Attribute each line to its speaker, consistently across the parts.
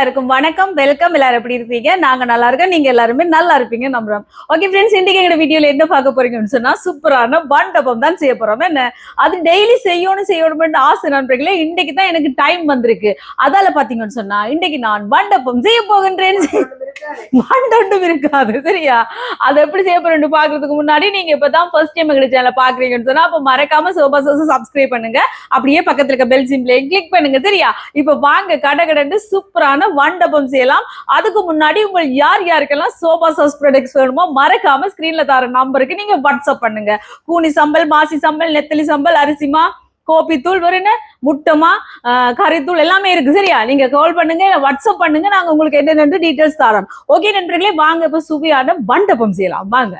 Speaker 1: எல்லாருக்கும் வணக்கம், வெல்கம். எல்லாரும் எப்படி இருக்கீங்க? நாங்க நல்லா இருக்கோம், நீங்க எல்லாருமே நல்லா இருப்பீங்க நம்புறோம். ஓகே ஃப்ரெண்ட்ஸ், இன்னைக்கு எங்க வீடியோல என்ன பார்க்க போறீங்கன்னு சொன்னா சூப்பரான மண்டபம் தான் செய்ய போறோம். என்ன அது டெய்லி செய்யணும்னு ஆசை நண்பர்களே. இன்னைக்கு தான் எனக்கு டைம் வந்திருக்கு. அதால பாத்தீங்கன்னு சொன்னா இன்னைக்கு நான் மண்டபம் செய்ய போகின்றேன். மண்டபம் இருக்காது சரியா? அதை எப்படி செய்ய போறேன்னு பாக்குறதுக்கு முன்னாடி நீங்க இப்பதான் ஃபர்ஸ்ட் டைம் எங்க சேனலை பாக்குறீங்கன்னு சொன்னா அப்ப மறக்காம சோபா சாஸ் சப்ஸ்கிரைப் பண்ணுங்க. அப்படியே பக்கத்துல இருக்க பெல் சிம்பிளையும் கிளிக் பண்ணுங்க சரியா? இப்ப வாங்க கடகடன்னு சூப்பரான மண்டபம் செய்யலாம். அதுக்கு முன்னாடி உங்களுக்கு யார் யாருக்கெல்லாம் சோபா சாஸ் ப்ராடக்ட்ஸ் வேணுமோ மறக்காம ஸ்கிரீன்ல தர நம்பருக்கு நீங்க வாட்ஸ்அப் பண்ணுங்க. கூனி சம்பல், மாசி சம்பல், நெத்தலி சம்பல், அரிசிமா, கோபி தூள், வருன்னு முட்டமா, கறித்தூள் எல்லாமே இருக்கு சரியா? நீங்க கால் பண்ணுங்க, வாட்ஸ்அப் பண்ணுங்க, நாங்க உங்களுக்கு என்னென்ன டீடைல்ஸ் தரோம். ஓகே நண்பர்களே, வாங்க இப்ப சுவையான மண்டபம் செய்யலாம். வாங்க.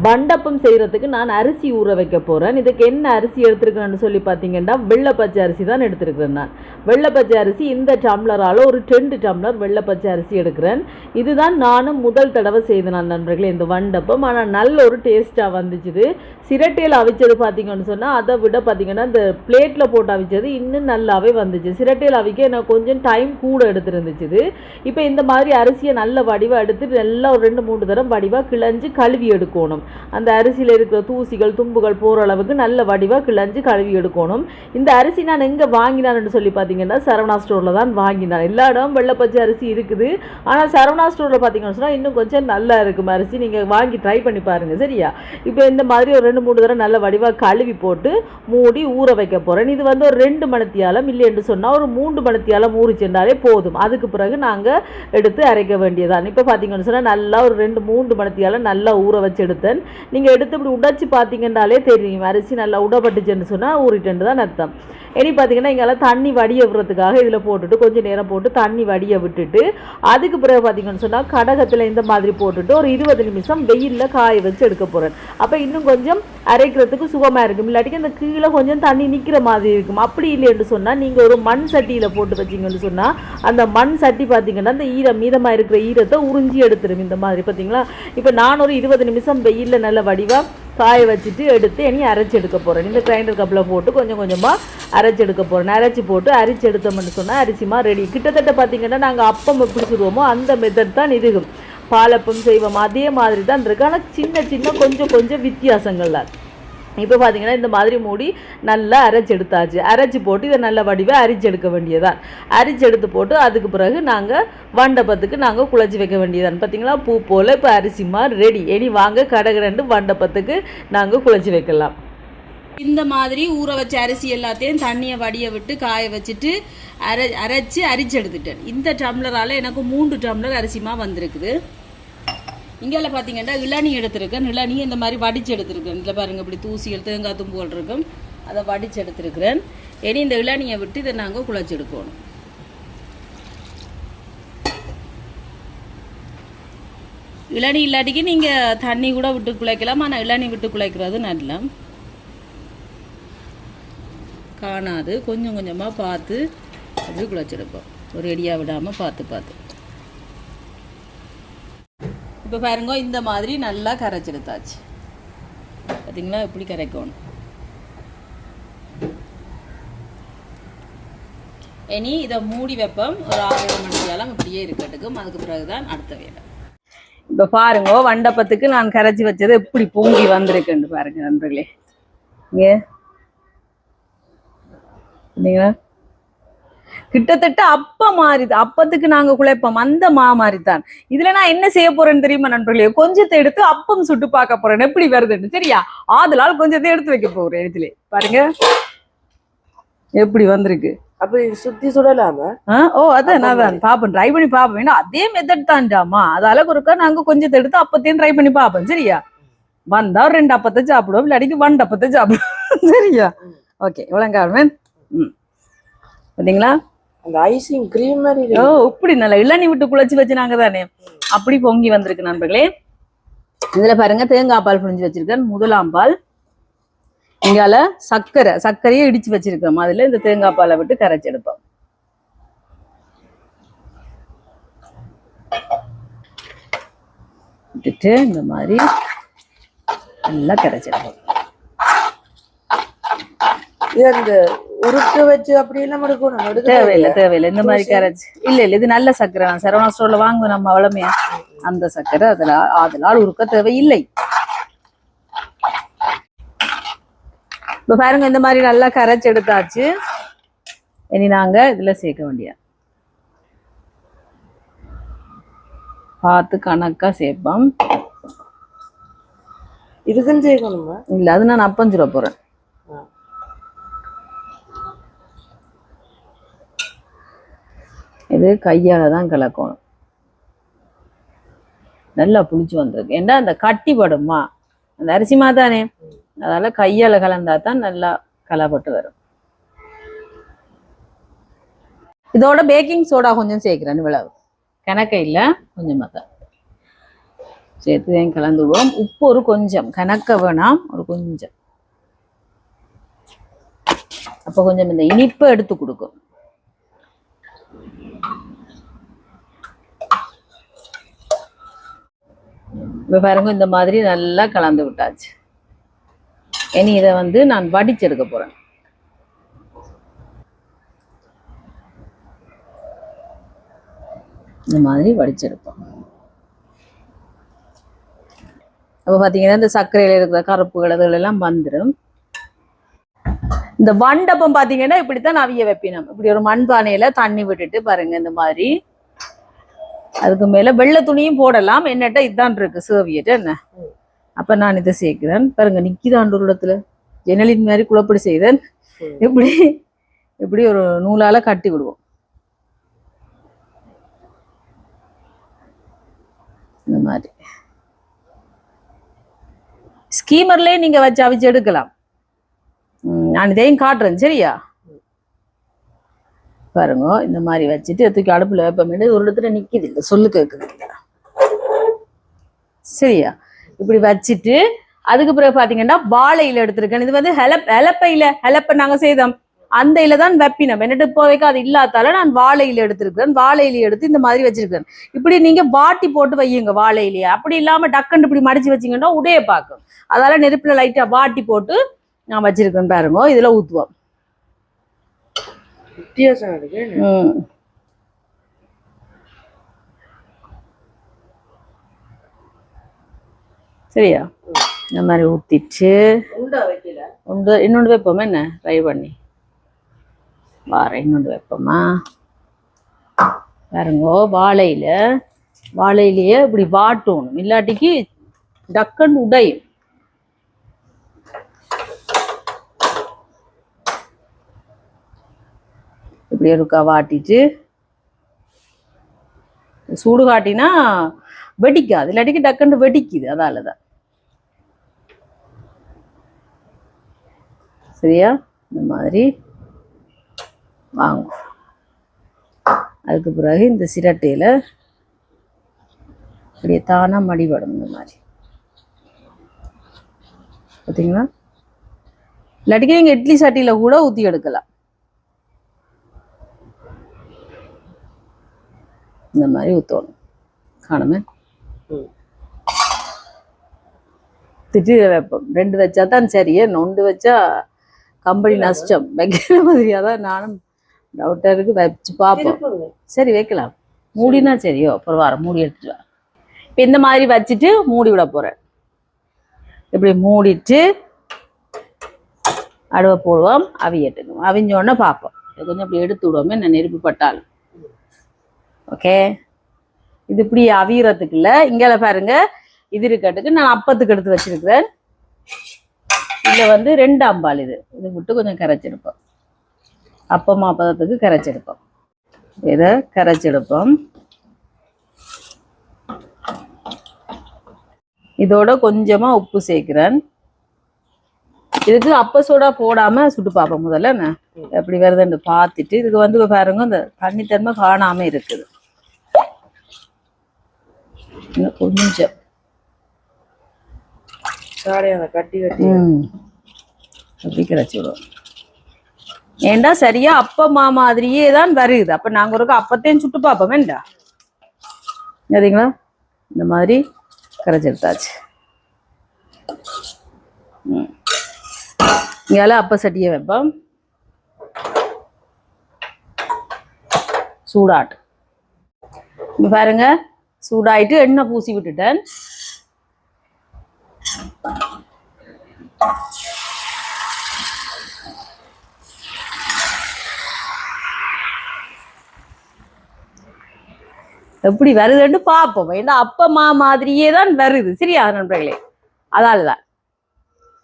Speaker 1: மண்டபம் செய்யறதுக்கு நான் அரிசி ஊற வைக்க போறேன். இதுக்கு என்ன அரிசி எடுத்திருக்கேன்னு சொல்லி பார்த்தீங்கன்னா வெள்ளைப்பச்சை அரிசி தான் எடுத்திருக்கிறேன். நான் வெள்ளைப்பச்சை அரிசி இந்த டம்ளரால ஒரு 2 டம்ளர் வெள்ளைப்பச்சை அரிசி எடுக்கிறேன். இதுதான் நானும் முதல் தடவை செய்தேன் நான் நண்பர்களே இந்த மண்டபம். ஆனால் நல்ல ஒரு டேஸ்ட்டாக வந்துச்சுது. சிரட்டையில் அவிச்சது பார்த்தீங்கன்னு சொன்னால் அதை விட பார்த்தீங்கன்னா இந்த பிளேட்டில் போட்டு அவிச்சது இன்னும் நல்லாவே வந்துச்சு. சிரட்டையில் அவிக்க எனக்கு கொஞ்சம் டைம் கூட எடுத்துருந்துச்சு. இப்போ இந்த மாதிரி அரிசியை நல்ல வடிவாக எடுத்து நல்லா ஒரு 2-3 தரம் வடிவாக கிளஞ்சி கழுவி எடுக்கணும். அந்த அரிசியில் இருக்கிற தூசிகள் தும்புகள் போகிற அளவுக்கு நல்ல வடிவாக கிளஞ்சி கழுவி எடுக்கணும். இந்த அரிசி நான் எங்கே வாங்கினான்னு சொல்லி பார்த்தீங்கன்னா சரவணா ஸ்டோரில் தான் வாங்கினேன். எல்லா இடம் வெள்ளைப்பச்சை அரிசி இருக்குது. ஆனால் சரவணா ஸ்டோரில் பார்த்தீங்கன்னு சொன்னால் இன்னும் கொஞ்சம் நல்லா இருக்கும் அரிசி. நீங்கள் வாங்கி ட்ரை பண்ணி பாருங்கள் சரியா? இப்போ இந்த மாதிரி ஒரு 2-3 தடவை நல்ல வடிவாக கழுவி போட்டு மூடி ஊற வைக்க போகிறேன். இது வந்து ஒரு 2 மணித்தியாலம் இல்லை என்று சொன்னால் ஒரு 3 மணித்தியாலம் ஊறிச்சென்றாலே போதும். அதுக்கு பிறகு நாங்கள் எடுத்து அரைக்க வேண்டியதான். இப்போ பார்த்தீங்கன்னு சொன்னால் நல்லா ஒரு 2-3 மணித்தியாலம் நல்லா ஊற வச்சு எடுத்தேன். நீங்கள் எடுத்து இப்படி உடைச்சி பார்த்தீங்கன்னாலே தெரியும் அரிசி நல்லா உடப்பட்டுச்சுன்னு சொன்னால் ஊறிட்டு தான் அர்த்தம். இனி பார்த்தீங்கன்னா இங்கெல்லாம் தண்ணி வடிய விடுறதுக்காக இதில் போட்டுட்டு கொஞ்சம் நேரம் போட்டு தண்ணி வடிய விட்டுட்டு அதுக்கு பிறகு பார்த்தீங்கன்னு சொன்னால் கடகத்தில் இந்த மாதிரி போட்டுட்டு ஒரு 20 நிமிஷம் வெயிலில் காய வச்சு எடுக்க போகிறேன். அப்போ இன்னும் கொஞ்சம் அரைக்கிறதுக்கு சுகமாக இருக்கும். இல்லாட்டிக்கு இந்த கீழே கொஞ்சம் தண்ணி நிற்கிற மாதிரி இருக்கும். அப்படி இல்லைன்னு சொன்னால் நீங்கள் ஒரு மண் சட்டியில் போட்டு வச்சிங்கன்னு சொன்னால் அந்த மண் சட்டி பார்த்தீங்கன்னா அந்த மீதமாக இருக்கிற ஈரத்தை உறிஞ்சி எடுத்துரும். இந்த மாதிரி பார்த்தீங்களா? இப்போ நான் ஒரு 20 நிமிஷம் வெயிலில் நல்ல வடிவாக காய வச்சுட்டு எடுத்து இனி அரைச்சி எடுக்க போகிறேன். இந்த கிரைண்டர் கப்பில் போட்டு கொஞ்சம் கொஞ்சமாக அரைச்சி எடுக்க போகிறேன். அரைச்சி போட்டு அரிச்சு எடுத்தோம்னு சொன்னால் அரிசிமா ரெடி. கிட்டத்தட்ட பார்த்திங்கன்னா நாங்கள் அப்பம் எப்படி சுடுவோமோ அந்த மெத்தட் தான் இதுக்கும். பாலப்பம் செய்வோம் அதே மாதிரி தான் இருக்கு. ஆனால் சின்ன சின்ன கொஞ்சம் வித்தியாசங்கள் தான். இப்போ பார்த்தீங்கன்னா இந்த மாதிரி மூடி நல்லா அரைச்சி எடுத்தாச்சு. அரைச்சி போட்டு இதை நல்ல வடிவாக அரிச்சு எடுக்க வேண்டியதான். அரிச்சு எடுத்து போட்டு அதுக்கு பிறகு நாங்கள் மண்டபத்துக்கு நாங்கள் குழச்சி வைக்க வேண்டியதான். பார்த்தீங்களா பூ போல் இப்போ அரிசிமா ரெடி. இனி வாங்க கடகடண்டு மண்டபத்துக்கு நாங்கள் குழச்சி வைக்கலாம். இந்த மாதிரி ஊற வச்ச அரிசி எல்லாத்தையும் தண்ணியை வடிய விட்டு காய வச்சுட்டு அரிச்சு எடுத்துட்டேன். இந்த டம்ளரால் எனக்கு 3 டம்ளர் அரிசிமா வந்திருக்குது. இங்கே பார்த்தீங்கன்னா இளநீ எடுத்துருக்கேன். இளநீ இந்த மாதிரி வடித்து எடுத்துருக்கேன். இதில் பாருங்கள் இப்படி தூசிகள் தேங்காய் தும்புகள் இருக்கும். அதை வடித்து எடுத்துருக்கிறேன். இனி இந்த இளநியை விட்டு இதை நாங்கள் குழச்சி எடுக்கணும். இளநீ இல்லாட்டிக்கு நீங்கள் தண்ணி கூட விட்டு குழைக்கலாம். ஆனால் இளநீ விட்டு குழைக்கிறது நல்லா காணாது. கொஞ்சம் கொஞ்சமாக பார்த்து அப்படி குழைச்செடுப்போம். ஒரு ரெடியாக விடாமல் பார்த்து இப்போ பாருங்க இந்த மாதிரி நல்லா கரைச்செடுத்தாச்சு. பார்த்தீங்களா? இப்படி கரைக்கணும். இனி இதை மூடி வைப்போம். ஒரு 6 மணி நேரம் இப்படியே இருக்கட்டுக்கும். அதுக்கு பிறகுதான் அடுத்த வேலை. இப்போ பாருங்க மண்டபத்துக்கு நான் கரைச்சி வச்சது எப்படி பொங்கி வந்திருக்குன்னு பாருங்க நண்பர்களே. இங்கே இல்லைங்களா? கிட்டத்தட்ட அப்ப மாறிது. அப்பத்துக்கு நாங்க குழைப்போம் அந்த மாதிரி தான். இதுல நான் என்ன செய்ய போறேன்னு தெரியுமா நண்பர்களே? கொஞ்சத்தை எடுத்து அப்பம் சுட்டு பார்க்க போறேன் எப்படி வருதுன்னு சரியா? ஆதலால் கொஞ்சத்தை எடுத்து வைக்க போறேன். இடத்துல பாருங்க எப்படி வந்திருக்கு.
Speaker 2: அப்படி சுத்தி சுடலாமா?
Speaker 1: அதான் நான் பாப்பேன், ட்ரை பண்ணி பாப்பேன். ஏன்னா அதே மெத்தட் தான்டாமா. அதால ஒருக்கா நாங்க கொஞ்சத்தை எடுத்து அப்பத்தையும் ட்ரை பண்ணி பாப்போம் சரியா? வந்தா 2 அப்பத்தை சாப்பிடுவோம், இல்லாட்டிக்கு 1 அப்பத்தை சாப்பிடுவோம் சரியா? ஓகே விளங்காம பார்த்தீங்களா?
Speaker 2: அந்த ஐசிங் கிரீம் மாதிரி
Speaker 1: இப்படி நல்லா இளநீ விட்டு குழச்சி வச்சு நாங்க தானே அப்படி பொங்கி வந்திருக்கு நண்பர்களே. இதுல பாருங்க தேங்காய் பால் புழிஞ்சு வச்சிருக்கேன். முதலாம் பால். இங்கால சர்க்கரையை இடிச்சு வச்சிருக்கோம். அதுல இந்த தேங்காய் பாலை விட்டு கரைச்சி எடுப்போம். விட்டுட்டு இந்த மாதிரி நல்லா கரைச்சி எடுப்போம்.
Speaker 2: இந்த உருட்டு வச்சு அப்படி எல்லாம் எடுக்கணும்
Speaker 1: தேவையில்லை தேவையில்லை இந்த மாதிரி கரைச்சி இல்ல இது நல்ல சர்க்கரை நான் சரவணா ஸ்டோர்ல வாங்குவோம் நம்ம அவ்வளமையா அந்த சர்க்கரை அதனால் உருக்க தேவையில்லை. இப்ப பாருங்க இந்த மாதிரி நல்லா கரைச்சி எடுத்தாச்சு. இனி நாங்க இதுல சேர்க்க வேண்டிய பார்த்து கணக்கா சேர்ப்போம்.
Speaker 2: இதுக்குன்னு சேர்க்கணுமா?
Speaker 1: இல்ல அது நான் அப்பம் சுட போறேன். இது கையால தான் கலக்கணும். நல்லா புளிச்சு வந்திருக்கு. ஏன்னா அந்த கட்டி படுமா அந்த அரிசி மாதானே, அதனால கையால கலந்தா தான் நல்லா கலப்பட்டு வரும். இதோட பேக்கிங் சோடா கொஞ்சம் சேர்க்கிறேன். இவ்வளவு கணக்க இல்லை கொஞ்சமா தான் சேர்த்து கலந்து விடுவோம். உப்பு ஒரு கொஞ்சம் கணக்க வேணாம், ஒரு கொஞ்சம். அப்ப கொஞ்சம் இந்த இனிப்பை எடுத்து கொடுக்கும். இப்ப பாருங்க இந்த மாதிரி நல்லா கலந்து விட்டாச்சு. இனி இதை நான் வடிச்செடுக்க போறேன். இந்த மாதிரி வடிச்செடுப்போம். அப்ப பாத்தீங்கன்னா இந்த சர்க்கரையில இருக்கிற கருப்புகள் அதெல்லாம் வந்துடும். இந்த வண்டப்பம் பாத்தீங்கன்னா இப்படித்தான் அவிய வைப்பினோம். இப்படி ஒரு மண்பானையில தண்ணி விட்டுட்டு பாருங்க இந்த மாதிரி. அதுக்கு மேல வெள்ளை துணியும் போடலாம். என்னட்ட இதுதான் இருக்கு சேவியட் என்ன. அப்ப நான் இதை சேர்க்கிறேன். பாருங்க நிக்கிதான் ஒரு இடத்துல ஜன்னலின் மாதிரி குழப்படி செய்தேன். இப்படி இப்படி ஒரு நூலால கட்டி விடுவோம். இந்த மாதிரி ஸ்கீமர்லயே நீங்க வச்சு அவிச்சு எடுக்கலாம். நான் இதையும் காட்டுறேன் சரியா. பாருங்க இந்த மாதிரி வச்சுட்டு தூக்கி அடுப்புல வைப்போம். ஒரு இடத்துல நிக்குது இல்லை சொல்லு கேட்குது சரியா. இப்படி வச்சுட்டு அதுக்கு பிறகு பாத்தீங்கன்னா வாழை இலை எடுத்திருக்கேன். இது ஹெலப்பை நாங்க செய்தோம் அந்த இலை தான் வெப்பினம். என்னட்டு இப்போதைக்கு அது இல்லாதால நான் வாழை இலை எடுத்திருக்கிறேன். வாழை இலையை எடுத்து இந்த மாதிரி வச்சிருக்கேன். இப்படி நீங்க வாட்டி போட்டு வையுங்க வாழை இலையை. அப்படி இல்லாம டக்குன்னு இப்படி மடிச்சு வச்சிங்கன்னா உடைய பார்க்கும். அதால நெருப்புல லைட்டா வாட்டி போட்டு நான் வச்சிருக்கேன். பாருங்க இதுல ஊத்துவோம். சரியா இந்த மாதிரி ஊத்திட்டு இன்னொன்று வைப்போமா என்ன ட்ரை பண்ணி வார இன்னொன்று வைப்போமா. பாருங்க வாழையிலேயே இப்படி வாட்டணும். இல்லாட்டிக்கு டக்குன்னு உடையும். இப்படி இருக்கா வாட்டிட்டு சூடு காட்டினா வெடிக்காது. இல்லாட்டிக்கு டக்குன்னு வெடிக்குது. அதாலதான் சரியா இந்த மாதிரி வாங்கும். அதுக்கு பிறகு இந்த சிரட்டையில அப்படியே தானா மடிபடும். இந்த மாதிரி பார்த்தீங்களா. இல்லாட்டிக்கு நீங்க இட்லி சட்டியில கூட ஊற்றி எடுக்கலாம். இந்த மாதிரி ஊற்றணும். காணுமே திட்டு வைப்போம். 2 வச்சா தான் சரியே. 1 வச்சா கம்பெனி நஷ்டம். வைக்கிற மாதிரியா தான் நானும் டவுட்டா இருக்கு. வச்சு பார்ப்போம். சரி வைக்கலாம். மூடினா சரியோ அப்புறம் வர மூடி எடுத்துட்டு வா. இப்போ இந்த மாதிரி வச்சுட்டு மூடி விட போறேன். இப்படி மூடிட்டு அடுவை போடுவோம். அவியட்டுக்கும். அவிஞ்சோடனே பார்ப்போம். கொஞ்சம் இப்படி எடுத்து விடுவோமே நான் நெருப்பு பட்டாலும். ஓகே இது இப்படி அவியறதுக்கு இல்லை. இங்கே பாருங்க இது இருக்கட்டுக்கு நான் அப்பத்துக்கு எடுத்து வச்சிருக்கிறேன். இதுல 2 அம்பால் இது விட்டு கொஞ்சம் கரைச்செடுப்போம். அப்பமா பதத்துக்கு கரைச்செடுப்போம். இதை கரைச்செடுப்போம். இதோட கொஞ்சமா உப்பு சேர்க்கிறேன். இதுக்கு அப்ப சோடா போடாம சுட்டு பார்ப்போம். முதல்ல என்ன எப்படி வருதுன்னு பார்த்துட்டு இதுக்கு பாருங்க இந்த தண்ணித்தன்மை காணாம இருக்குது. கொஞ்சம்
Speaker 2: கட்டி கட்டி
Speaker 1: அப்படி கரைச்சி விடுவோம். ஏண்டா சரியா அப்பமா மாதிரியே தான் வருது. அப்ப நாங்க ஒரு அப்பத்தையும் சுட்டு பார்ப்போம். வேண்டா சரிங்களா. இந்த மாதிரி கரைச்சி எடுத்தாச்சு. இங்கால அப்ப சட்டியை வைப்போம். சூடாட்டு இப்ப பாருங்க சூடாயிட்டு எண்ணெய் பூசி விட்டுட்டேன். எப்படி வருதுன்னு பார்ப்போம். ஏன்னா அப்பமா மாதிரியே தான் வருது. சரியா நண்பர்களே? அதால்தான்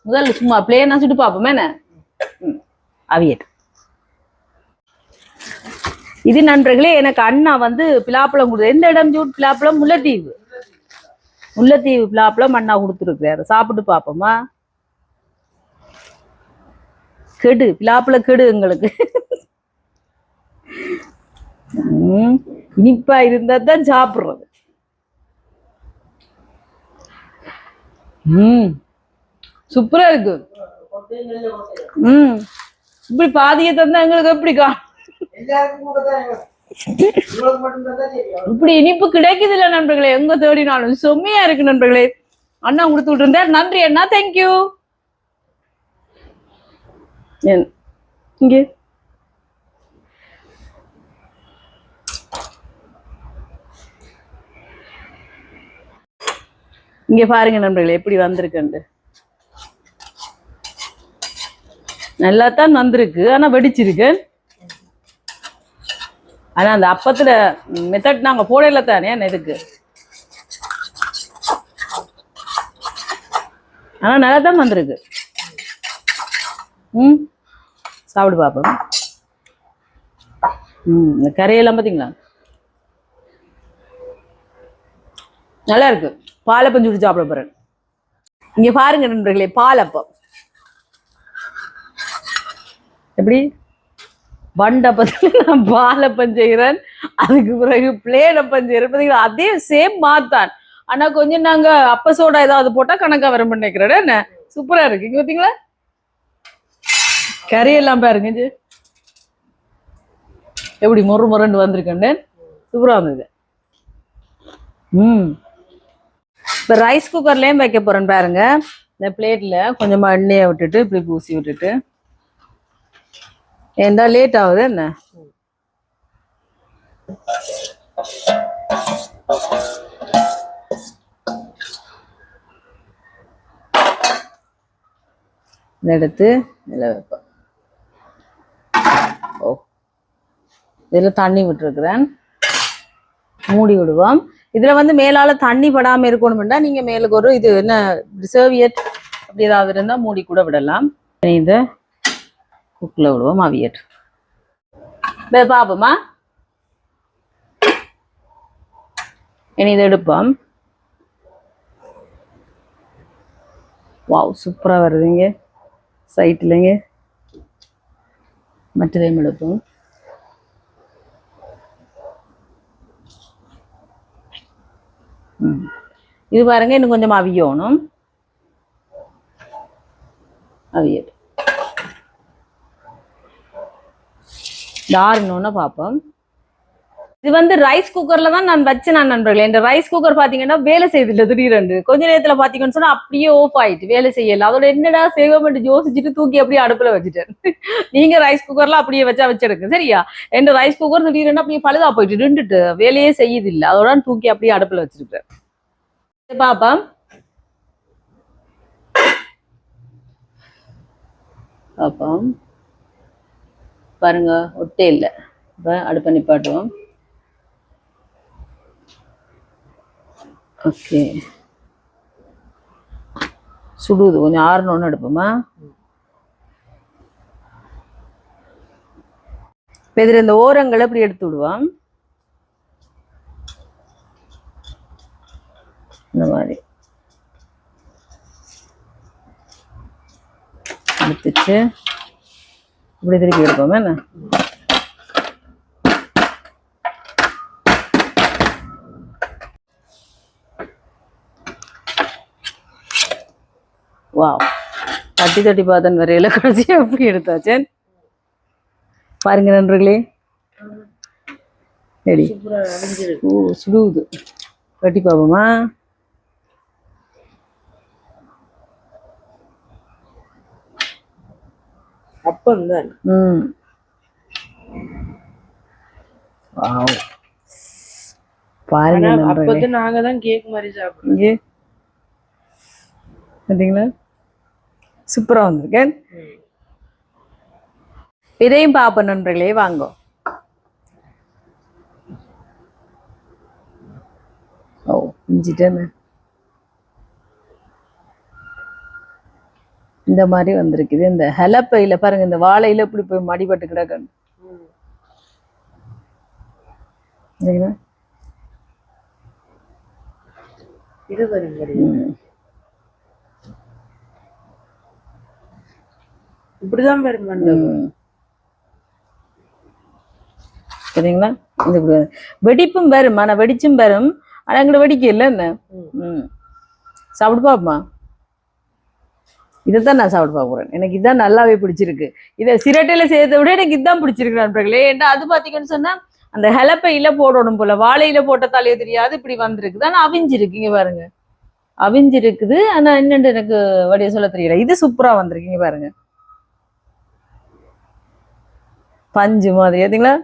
Speaker 1: முதல்ல சும்மா பிளேனா சுட்டு பார்ப்போம். என்ன அவியட் இது நண்பர்களே, எனக்கு அண்ணா வந்து பிலாப்பழம் கொடுத்து, எந்த இடம் சூட் பிலாப்பழம்? முல்லைத்தீவு. முல்லைத்தீவு பிலாப்பழம் அண்ணா கொடுத்துருக்காரு. சாப்பிட்டு பார்ப்போமா? கெடு பிலாப்பழம் கெடு எங்களுக்கு. இனிப்பா இருந்தா தான் சாப்பிடுறது. சூப்பரா இருக்கு. இப்படி பாதிய தந்தா எங்களுக்கு எப்படிக்கா? இப்படி இனிப்பு கிடைக்குது இல்ல நண்பர்களே, எங்க தேடினாலும். செம்மையா இருக்கு நண்பர்களே. அண்ணா கொடுத்து விட்டு இருந்தார். நன்றி அண்ணா, தேங்க்யூ. இங்கே இங்க பாருங்க நண்பர்களே எப்படி வந்திருக்கு. நல்லா தான் வந்திருக்கு, ஆனா வெடிச்சிருக்கு. ஆனா அந்த அப்பத்துல மெத்தட் நாங்க போடல தானே இதுக்கு. ஆனா நல்லா தான் வந்திருக்கு. சாப்பிடு பாப்போம். இந்த கரையெல்லாம் பாத்தீங்களா? நல்லா இருக்கு. பாலப்பம் சுட்டு சாப்பிட போறேன். இங்க பாருங்க நண்பர்களே, பாலப்பம் எப்படி வண்டப்பத்துல நான் பாலப்பம் செய்கிறேன், அதுக்கு பிறகு பிளேனப்பம் செய்யறேன். அதே சேம் மாத்தான். ஆனா கொஞ்சம் நாங்க அப்ப சோடா ஏதாவது போட்டா கணக்கா வர நினைக்கிறேன். என்ன சூப்பரா இருக்கு. இங்க பாத்தீங்களா கரையெல்லாம் பாருங்க எப்படி மொறு மொரண்டு வந்திருக்கேன். சூப்பரா வந்தது. இப்ப ரைஸ் குக்கர்லயும் வைக்க போறேன் பாருங்க. இந்த பிளேட்ல கொஞ்சமா எண்ணெயை விட்டுட்டு இப்படி பூசி விட்டுட்டு, ஏண்டா லேட் ஆகுது என்ன? இதை எடுத்து இதில் வைப்பேன். ஓ, இதில் தண்ணி விட்டுருக்குறேன். மூடி விடுவோம். இதுல வந்து மேலால தண்ணி படாம இருக்கணும்னா நீங்க மேலுக்கு ஒரு இது என்ன சர்வியட் அப்படி ஏதாவது இருந்தா மூடி கூட விடலாம். இதை குக்ல விடுவோம். அவியட் பாப்போமா? இனி இதை எடுப்போம். வாவ், சூப்பரா வருதுங்க சைட்லங்க. மற்றதையும் எடுப்போம். இது பாருங்க, இன்னும் கொஞ்சம் அவியணும். அவியட் யாருன்னு பார்ப்போம். இது வந்து ரைஸ் குக்கர்ல தான் நான் வச்சேன் நண்பர்களே. இந்த ரைஸ் குக்கர் பாத்தீங்கன்னா வேலை செய்தில்ல. திடீரென்று கொஞ்ச நேரத்துல பாத்தீங்கன்னு சொன்னா அப்படியே ஆஃப் ஆயிட்டு வேலை செய்யல. அதோட என்னடா செய்வோம் யோசிச்சுட்டு தூக்கி அப்படியே அடுப்புல வச்சுட்டேன். நீங்க ரைஸ் குக்கர்ல அப்படியே வச்சா வச்சிருக்கு சரியா? எந்த ரைஸ் குக்கர் திடீரென்னு அப்படியே பழுதா போயிட்டு நின்றுட்டு வேலையே செய்யுது இல்லை. அதோட தூக்கி அப்படியே அடுப்புல வச்சிருக்கேன். பாப்பா பாப்போம். பாருங்க ஒட்டே இல்லை. இப்போ அடுப்பை நிப்பாட்டுவோம். ஓகே, சுடுது. கொஞ்சம் ஆறணும்னு எடுப்போமா? இப்போ இதில் இந்த ஓரங்களை இப்படி எடுத்து விடுவோம். இந்த மாதிரி எடுத்துட்டு இப்படி திருப்பி எடுப்போம். என்ன வா, தட்டி தட்டி பார்த்தன் வரையில கடைசியா எப்படி எடுத்தாச்சேன் பாருங்க நண்பர்களே. ரெடி. ஓ, சுடுது. கட்டி பாப்போமா? அப்பந்தான். வாவ் பாருங்க
Speaker 2: ஆனா
Speaker 1: நண்பர்களே.
Speaker 2: அப்போது நாங்க தான் கேக் மாதிரி சாப்பிடுறோம்.
Speaker 1: இங்கே பார்த்தீங்களா சூப்பரா வந்திருக்கேன். இதையும் பார்ப்போம் நண்பர்களே, வாங்கோ. ஓ இஞ்சிட்டேன்னு இந்த மாதிரி வந்திருக்குது. இந்த ஹெலப்பையில பாருங்க, இந்த வாழையில இப்படி போய் மடிபட்டு கிடக்கணும். சரிங்களா?
Speaker 2: இது வருங்க இப்படிதான் வரும்
Speaker 1: சரிங்களா? இந்த இப்படி வெடிப்பும் வரும், ஆனா வெடிச்சும் வரும். ஆனா எங்கிட்ட வெடிக்க இல்லை என்ன. சாப்பிட்டு பாப்போமா? இதைத்தான் நான் சாப்பிட்டு பார்க்க போறேன். எனக்கு இதான் நல்லாவே பிடிச்சிருக்கு. இதை சிரட்டையில செய்யறதை விட எனக்கு இதான் பிடிச்சிருக்கு நண்பர்களே. ஏன்னா அது பாத்தீங்கன்னு சொன்னா அந்த ஹெலப்பையில போடணும் போல, வாழையில போட்டதாலேயே தெரியாது இப்படி வந்திருக்குது. ஆனா அவிஞ்சிருக்கு, இங்க பாருங்க அவிஞ்சிருக்குது. ஆனா என்னண்டு எனக்கு வடிய சொல்ல தெரியல. இது சூப்பரா வந்திருக்கு, இங்க பாருங்க பஞ்சு மாதிரி பார்த்தீங்களா?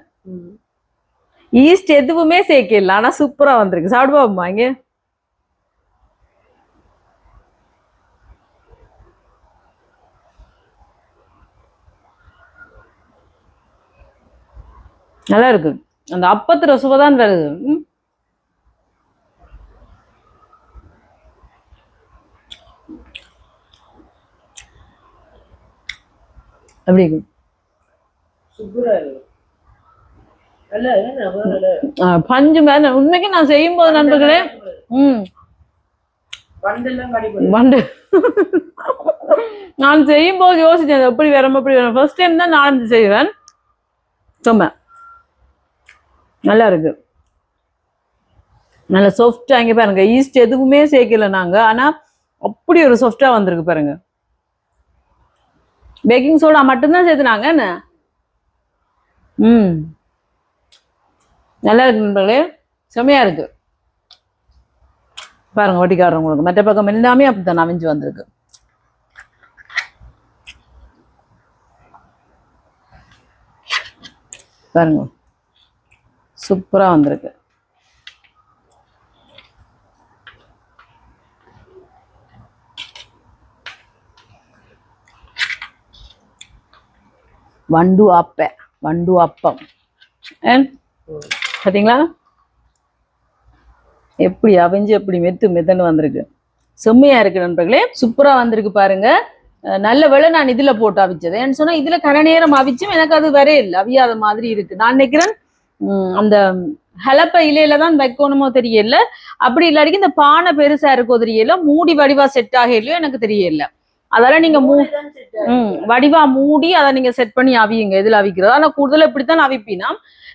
Speaker 1: ஈஸ்ட் எதுவுமே சேர்க்கல, ஆனா சூப்பரா வந்திருக்கு. சாப்பிடு பாப்போமா? இங்க நல்லா இருக்கு. அந்த அப்பத்துல சுவைதான் வருது. எப்படி இருக்கு? பஞ்சு மேல உண்மைக்கு நான் செய்யும் போது நண்பர்களே வண்டு நான் செய்யும் போது யோசிச்சேன் எப்படி வரும் எப்படி வரும். ஃபர்ஸ்ட் டைம் தான் நான் செய்வேன். சும்மா நல்லா இருக்கு, நல்ல சாஃப்டா. இங்க பாருங்க ஈஸ்ட் எதுவுமே சேர்க்கல நாங்க, ஆனா அப்படி ஒரு சாஃப்டா வந்திருக்கு பாருங்க. பேக்கிங் சோடா மட்டும்தான் சேர்த்துனாங்க என்ன. நல்லா இருக்கு நண்பர்களே, செம்மையா இருக்கு. பாருங்க வட்டிக்காரங்களுக்கு மற்ற பக்கம் எல்லாமே அப்படித்தான் அவிஞ்சு வந்திருக்கு. பாருங்க சூப்பரா வந்திருக்கு. வண்டு அப்பம் பாத்தீங்களா எப்படி அவிஞ்சு எப்படி மெத்துன்னு வந்திருக்கு. செம்மையா இருக்கு நண்பர்களே, சூப்பரா வந்திருக்கு பாருங்க. நல்ல வேளை நான் இதுல போட்டு அவிச்சது. ஏன்னு சொன்னா இதுல கன நேரம் அவிச்சும் எனக்கு அது வரே இல்லை, அவியாத மாதிரி இருக்கு. நான் நினைக்கிறேன் அந்த ஹெலப்ப இலையில தான் வைக்கணுமோ தெரியல, அப்படி இல்லாட்டிக்கு இந்த பானை பெருசா இருக்கோ தெரியல, மூடி வடிவா செட் ஆகலையோ எனக்கு தெரியல. அதெல்லாம் நீங்க வடிவா மூடி அதை நீங்க செட் பண்ணி அவியுங்க இதுல அவிக்கிறது. ஆனா கூடுதல் இப்படித்தான் அவிப்பினா.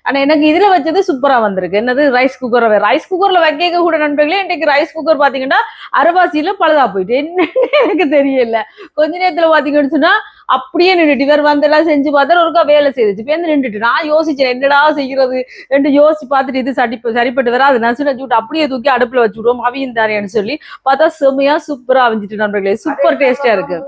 Speaker 1: ஆனா எனக்கு இதுல வச்சது சூப்பரா வந்திருக்கு. என்னது ரைஸ் குக்கர்ல வைக்க கூட நண்பர்களே, இன்றைக்கு ரைஸ் குக்கர் பாத்தீங்கன்னா அரைவாசியில பழுதா போயிட்டு என்னன்னு எனக்கு தெரியல. கொஞ்ச நேரத்துல பாத்தீங்கன்னு சொன்னா அப்படியே நின்றுட்டு இவர் வந்தெல்லாம் செஞ்சு பார்த்தா ஒருக்கா வேலை செய்துச்சு இப்ப நின்றுட்டு. நான் யோசிச்சேன் என்னடா செய்யறது என்று யோசிச்சு பார்த்துட்டு இது சரிப்பட்டு வராது. நான் சொன்ன ஜூட் அப்படியே தூக்கி அடுப்புல வச்சுடுவோம் அவியும் தானேன்னு சொல்லி பார்த்தா செம்மையா சூப்பரா அவிஞ்சிட்டு நண்பர்களே, சூப்பர் டேஸ்டா இருக்கு.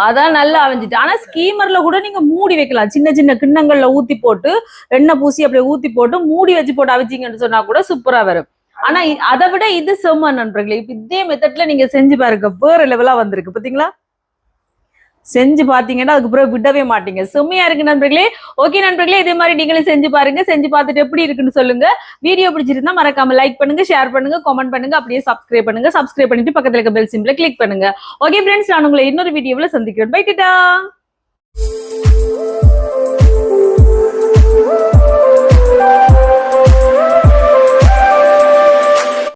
Speaker 1: அதான் நல்லா அவிஞ்சிட்டு. ஆனா ஸ்கீமர்ல கூட நீங்க மூடி வைக்கலாம், சின்ன சின்ன கிண்ணங்கள்ல ஊத்தி போட்டு எண்ணெய் பூசி அப்படியே ஊத்தி போட்டு மூடி வச்சு போட்டு அவிச்சிங்கன்னு சொன்னா கூட சூப்பரா வரும். ஆனா அதை விட இது செம்ம நண்பர்களே. இப்ப இதே மெத்தட்ல நீங்க செஞ்சு பாருங்க, வேற லெவலா வந்திருக்கு பாத்தீங்களா. செஞ்சு பாத்தீங்கன்னா அதுக்கு பிறகு விடவே மாட்டீங்க, செம்மையா இருக்கு நண்பர்களே. ஓகே நண்பர்களே, இதே மாதிரி நீங்களும் செஞ்சு பாருங்க, செஞ்சு பார்த்துட்டு எப்படி இருக்குன்னு சொல்லுங்க. வீடியோ பிடிச்சிருந்தா மறக்காம லைக் பண்ணுங்க, ஷேர் பண்ணுங்க, கமெண்ட் பண்ணுங்க, அப்படியே சப்ஸ்கிரைப் பண்ணுங்க. சப்ஸ்கிரைப் பண்ணிட்டு பக்கத்துல இருக்க பெல் சிம்பிளை கிளிக் பண்ணுங்க. ஓகே ஃப்ரெண்ட்ஸ், நான் உங்களை இன்னொரு வீடியோவில் சந்திக்கிறேன். பை டாடா.